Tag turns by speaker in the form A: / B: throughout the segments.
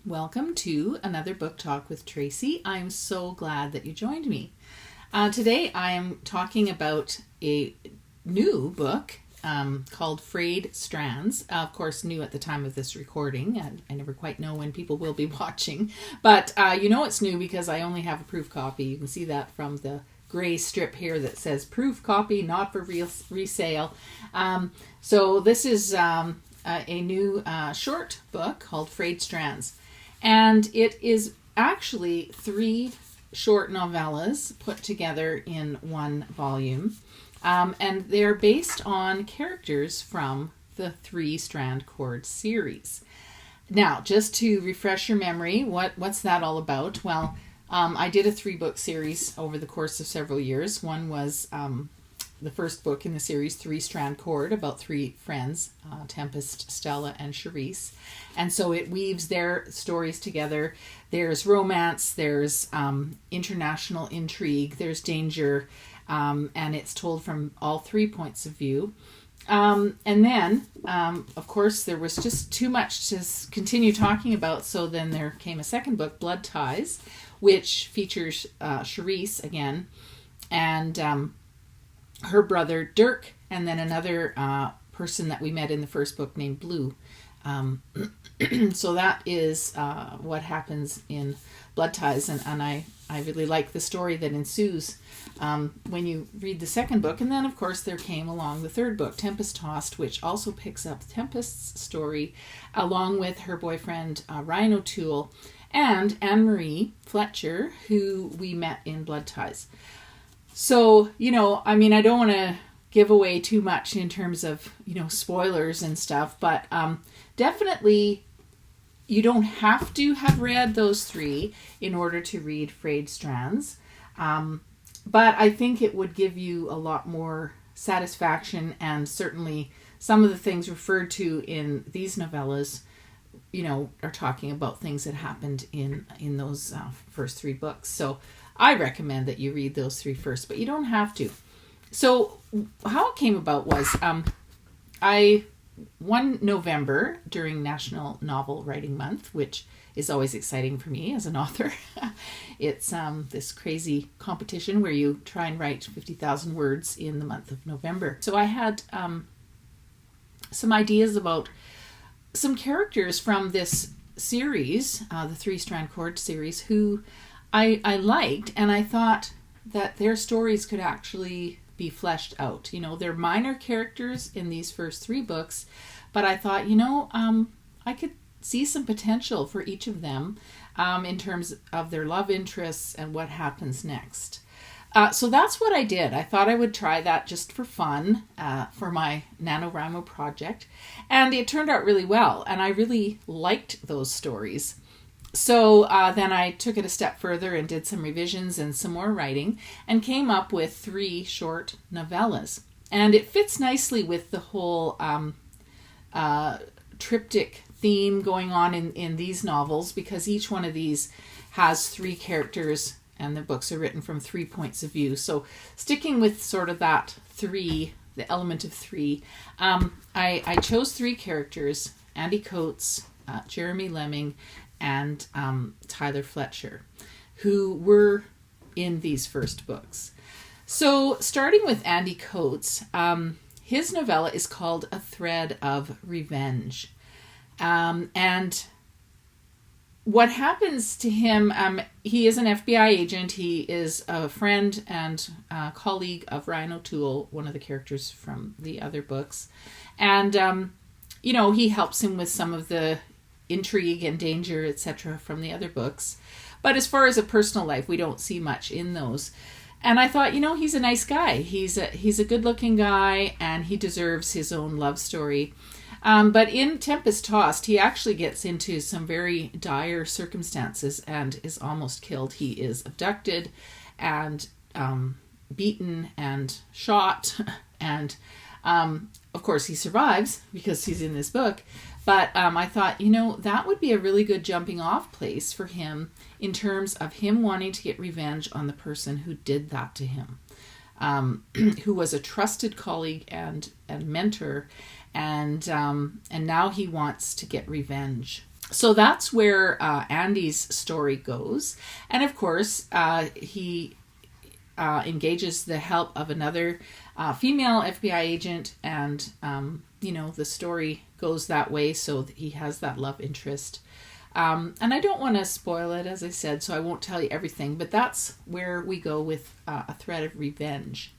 A: Welcome to another book talk with Tracy. I'm so glad that you joined me. Today I am talking about a new book called Frayed, Strands. Of course, new at the time of this recording. I never quite know when people will be watching. But you know it's new because I only have a proof copy. You can see that from the gray strip here that says proof copy, not for resale. So this is a new short book called Frayed Strands. And it is actually 3 short novellas put together in one volume. And they're based on characters from the Three Strand Chord series. Now, just to refresh your memory, what's that all about? Well, I did a 3-book series over the course of several years. One was the first book in the series, Three Strand Chord, about 3 friends, Tempest, Stella, and Charisse. And so it weaves their stories together. There's romance, there's international intrigue, there's danger, and it's told from all 3 points of view. And then, of course, there was just too much to continue talking about, so then there came a second book, Blood Ties, which features Charisse again, and her brother Dirk, and then another person that we met in the first book named Blue. So that is what happens in Blood Ties, and I really like the story that ensues when you read the second book. And then, of course, there came along the third book, Tempest Tossed, which also picks up Tempest's story, along with her boyfriend Ryan O'Toole and Anne-Marie Fletcher, who we met in Blood Ties. So, I don't want to give away too much in terms of, spoilers and stuff, but definitely you don't have to have read those 3 in order to read Frayed Strands. But I think it would give you a lot more satisfaction, and certainly some of the things referred to in these novellas, are talking about things that happened in those first 3 books. So I recommend that you read those 3 first, but you don't have to. So how it came about was one November during National Novel Writing Month, which is always exciting for me as an author. It's this crazy competition where you try and write 50,000 words in the month of November. So I had some ideas about some characters from this series, the Three Strand Chord series, who I liked, and I thought that their stories could actually be fleshed out. They're minor characters in these first 3 books, but I thought, I could see some potential for each of them in terms of their love interests and what happens next. So that's what I did. I thought I would try that just for fun for my NaNoWriMo project, and it turned out really well, and I really liked those stories. So then I took it a step further and did some revisions and some more writing and came up with 3 short novellas. And it fits nicely with the whole triptych theme going on in these novels, because each one of these has 3 characters and the books are written from 3 points of view. So sticking with sort of that 3, the element of 3, I chose 3 characters, Andy Coates, Jeremy Lemming, and Tyler Fletcher, who were in these first books. So starting with Andy Coates, his novella is called A Thread of Revenge. And what happens to him, he is an FBI agent. He is a friend and colleague of Ryan O'Toole, one of the characters from the other books. And, he helps him with some of the intrigue and danger, etc., from the other books. But as far as a personal life, we don't see much in those. And I thought, he's a nice guy. He's a good-looking guy, and he deserves his own love story. But in Tempest Tossed, he actually gets into some very dire circumstances and is almost killed. He is abducted and beaten and shot, and of course he survives because he's in this book. But I thought, that would be a really good jumping off place for him in terms of him wanting to get revenge on the person who did that to him, who was a trusted colleague and mentor, and now he wants to get revenge. So that's where Andy's story goes. And of course, he engages the help of another female FBI agent, and the story goes that way, so that he has that love interest. And I don't want to spoil it, as I said, so I won't tell you everything, but that's where we go with a thread of revenge.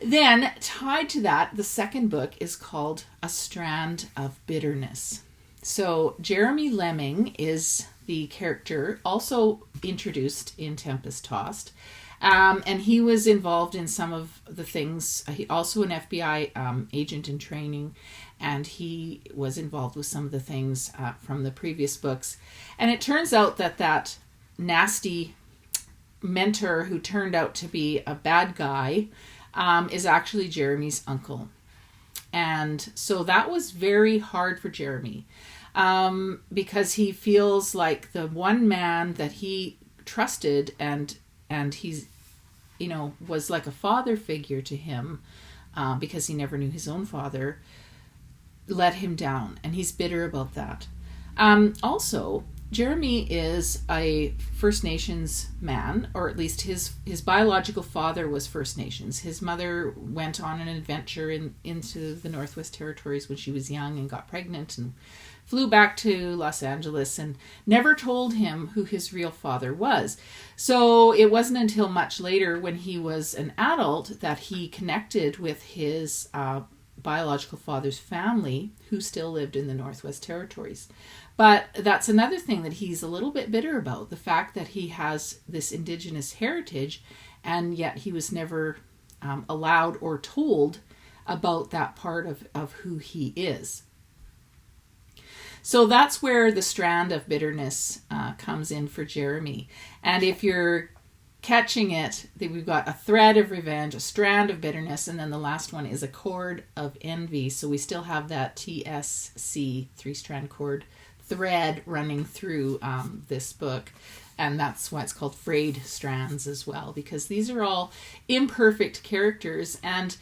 A: Then, tied to that, the second book is called A Strand of Bitterness. So Jeremy Lemming is the character, also introduced in Tempest Tossed. And he was involved in some of the things. He also an FBI agent in training, and he was involved with some of the things from the previous books. And it turns out that nasty mentor who turned out to be a bad guy is actually Jeremy's uncle. And so that was very hard for Jeremy, because he feels like the one man that he trusted and he's, was like a father figure to him, because he never knew his own father, let him down, and he's bitter about that. Also, Jeremy is a First Nations man, or at least his biological father was First Nations. His mother went on an adventure into the Northwest Territories when she was young and got pregnant and flew back to Los Angeles and never told him who his real father was. So it wasn't until much later, when he was an adult, that he connected with his biological father's family, who still lived in the Northwest Territories. But that's another thing that he's a little bit bitter about, the fact that he has this Indigenous heritage, and yet he was never allowed or told about that part of who he is. So that's where the Strand of Bitterness comes in for Jeremy. And if you're catching it, we've got a thread of revenge, a strand of bitterness, and then the last one is a cord of envy. So we still have that TSC, three-strand cord, thread running through this book. And that's why it's called Frayed Strands as well, because these are all imperfect characters. And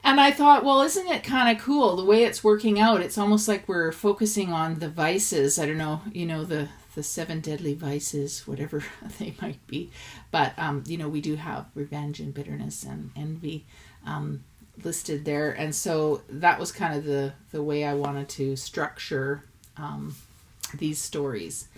A: I thought, well, isn't it kind of cool the way it's working out? It's almost like we're focusing on the vices. I don't know, the 7 deadly vices, whatever they might be. But, we do have revenge and bitterness and envy listed there. And so that was kind of the way I wanted to structure these stories.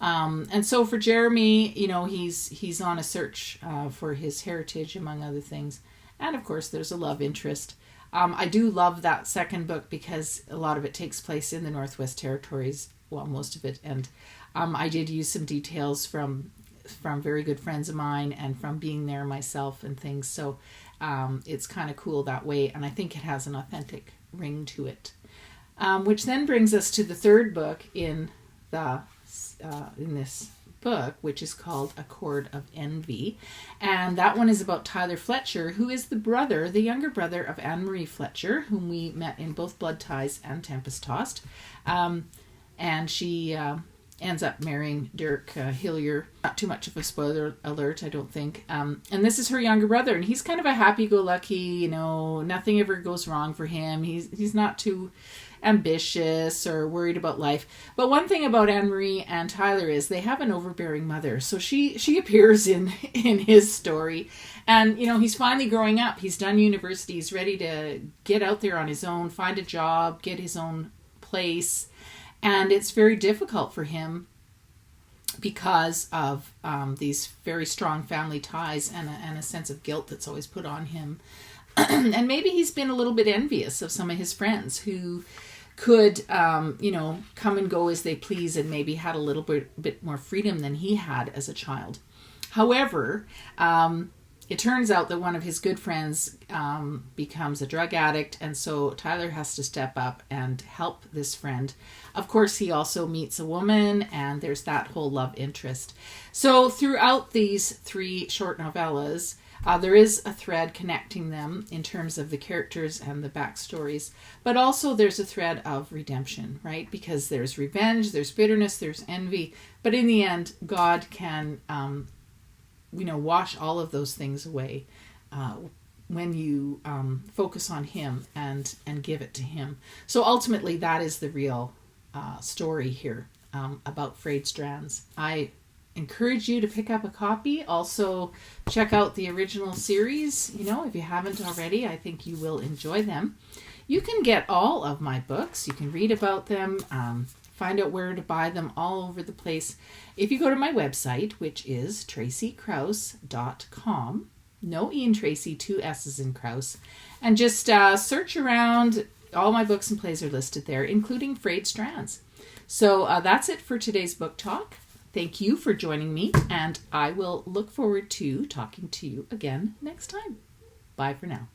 A: And so for Jeremy, he's on a search for his heritage, among other things. And of course, there's a love interest. I do love that second book because a lot of it takes place in the Northwest Territories. Well, most of it. And I did use some details from very good friends of mine and from being there myself and things. So it's kind of cool that way. And I think it has an authentic ring to it. Which then brings us to the third book in this book, which is called A Cord of Envy. And that one is about Tyler Fletcher, who is the younger brother of Anne Marie Fletcher, whom we met in both Blood Ties and Tempest Tossed. And she ends up marrying Dirk Hillier. Not too much of a spoiler alert, I don't think. And this is her younger brother, and he's kind of a happy-go-lucky, nothing ever goes wrong for him. He's not too ambitious or worried about life. But one thing about Anne-Marie and Tyler is they have an overbearing mother. So she appears in his story. And, he's finally growing up. He's done university. He's ready to get out there on his own, find a job, get his own place. And it's very difficult for him because of these very strong family ties and a sense of guilt that's always put on him. And maybe he's been a little bit envious of some of his friends who could, come and go as they please and maybe had a little bit more freedom than he had as a child. However, it turns out that one of his good friends becomes a drug addict, and so Tyler has to step up and help this friend. Of course, he also meets a woman, and there's that whole love interest. So throughout these 3 short novellas, there is a thread connecting them in terms of the characters and the backstories, but also there's a thread of redemption, right? Because there's revenge, there's bitterness, there's envy, but in the end, God can, wash all of those things away when you focus on Him and give it to Him. So ultimately, that is the real story here about Frayed Strands. I encourage you to pick up a copy. Also, check out the original series. If you haven't already, I think you will enjoy them. You can get all of my books. You can read about them, find out where to buy them all over the place. If you go to my website, which is tracykrause.com, no E in Tracy, 2 S's in Krause, and just search around. All my books and plays are listed there, including Frayed Strands. So that's it for today's book talk. Thank you for joining me, and I will look forward to talking to you again next time. Bye for now.